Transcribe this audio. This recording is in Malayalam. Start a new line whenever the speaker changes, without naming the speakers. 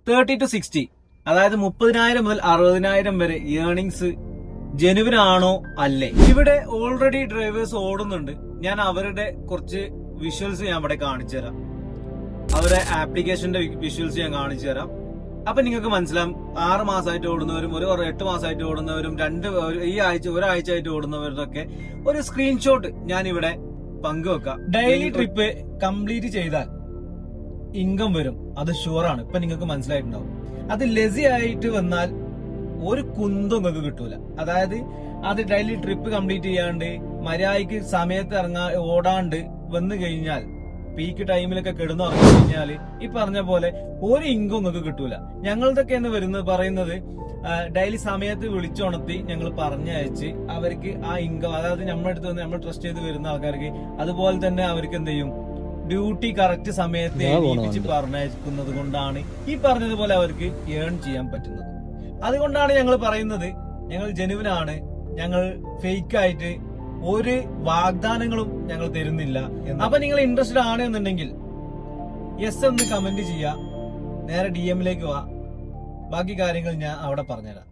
30 to 60, അതായത് 30,000 മുതൽ 60,000 വരെ ഏർണിങ്സ് ജെനുവിൻ ആണോ അല്ലേ? ഇവിടെ ഓൾറെഡി ഡ്രൈവേഴ്സ് ഓടുന്നുണ്ട്. ഞാൻ അവരുടെ കുറച്ച് വിഷ്വൽസ് ഞാൻ ഇവിടെ കാണിച്ചു തരാം. അവരുടെ ആപ്ലിക്കേഷന്റെ വിഷ്വൽസ് ഞാൻ കാണിച്ചു തരാം. അപ്പൊ നിങ്ങൾക്ക് മനസ്സിലാവും 6 മാസമായിട്ട് ഓടുന്നവരും ഒരു 8 മാസമായിട്ട് ഓടുന്നവരും ഒരാഴ്ച ആയിട്ട് ഓടുന്നവരുടെയൊക്കെ ഒരു സ്ക്രീൻഷോട്ട് ഞാൻ ഇവിടെ പങ്കുവെക്കാം. ഡെയിലി ട്രിപ്പ് കംപ്ലീറ്റ് ചെയ്താൽ ഇൻകം വരും, അത് ഷുവറാണ്. ഇപ്പൊ നിങ്ങൾക്ക് മനസ്സിലായിട്ടുണ്ടാവും. അത് ലെസി ആയിട്ട് വന്നാൽ ഒരു കുന്തും നിങ്ങൾക്ക് കിട്ടൂല. അതായത് അത് ഡെയിലി ട്രിപ്പ് കംപ്ലീറ്റ് ചെയ്യാണ്ട് മര്യാദയ്ക്ക് സമയത്ത് ഓടാണ്ട് വന്നു കഴിഞ്ഞാൽ പീക്ക് ടൈമിലൊക്കെ കിടന്നുറങ്ങി കഴിഞ്ഞാൽ ഈ പറഞ്ഞ പോലെ ഒരു ഇൻകം നിങ്ങൾക്ക് കിട്ടൂല. ഞങ്ങളതൊക്കെ എന്ന് പറയുന്നത് ഡെയിലി സമയത്ത് വിളിച്ചുണർത്തി ഞങ്ങൾ പറഞ്ഞയച്ച് അവർക്ക് ആ ഇൻകം, അതായത് നമ്മുടെ അടുത്ത് വന്ന് നമ്മൾ ട്രസ്റ്റ് ചെയ്ത് വരുന്ന ആൾക്കാർക്ക് അതുപോലെ തന്നെ അവർക്ക് എന്ത് ചെയ്യും, ഡ്യൂട്ടി കറക്റ്റ് സമയത്ത് ഏൽപ്പിച്ച് പറഞ്ഞയക്കുന്നത് കൊണ്ടാണ് ഈ പറഞ്ഞതുപോലെ അവർക്ക് ഏൺ ചെയ്യാൻ പറ്റുന്നത്. അതുകൊണ്ടാണ് ഞങ്ങൾ പറയുന്നത് ഞങ്ങൾ ജെനുവിൻ ആണ്, ഞങ്ങൾ ഫേക്ക് ആയിട്ട് ഒരു വാഗ്ദാനങ്ങളും ഞങ്ങൾ തരുന്നില്ല. അപ്പൊ നിങ്ങൾ ഇൻട്രസ്റ്റഡ് ആണ് എന്നുണ്ടെങ്കിൽ യെസ് എന്ന് കമന്റ് ചെയ്യുക, നേരെ DM ലേക്ക് വാ, ബാക്കി കാര്യങ്ങൾ ഞാൻ അവിടെ പറഞ്ഞുതരാം.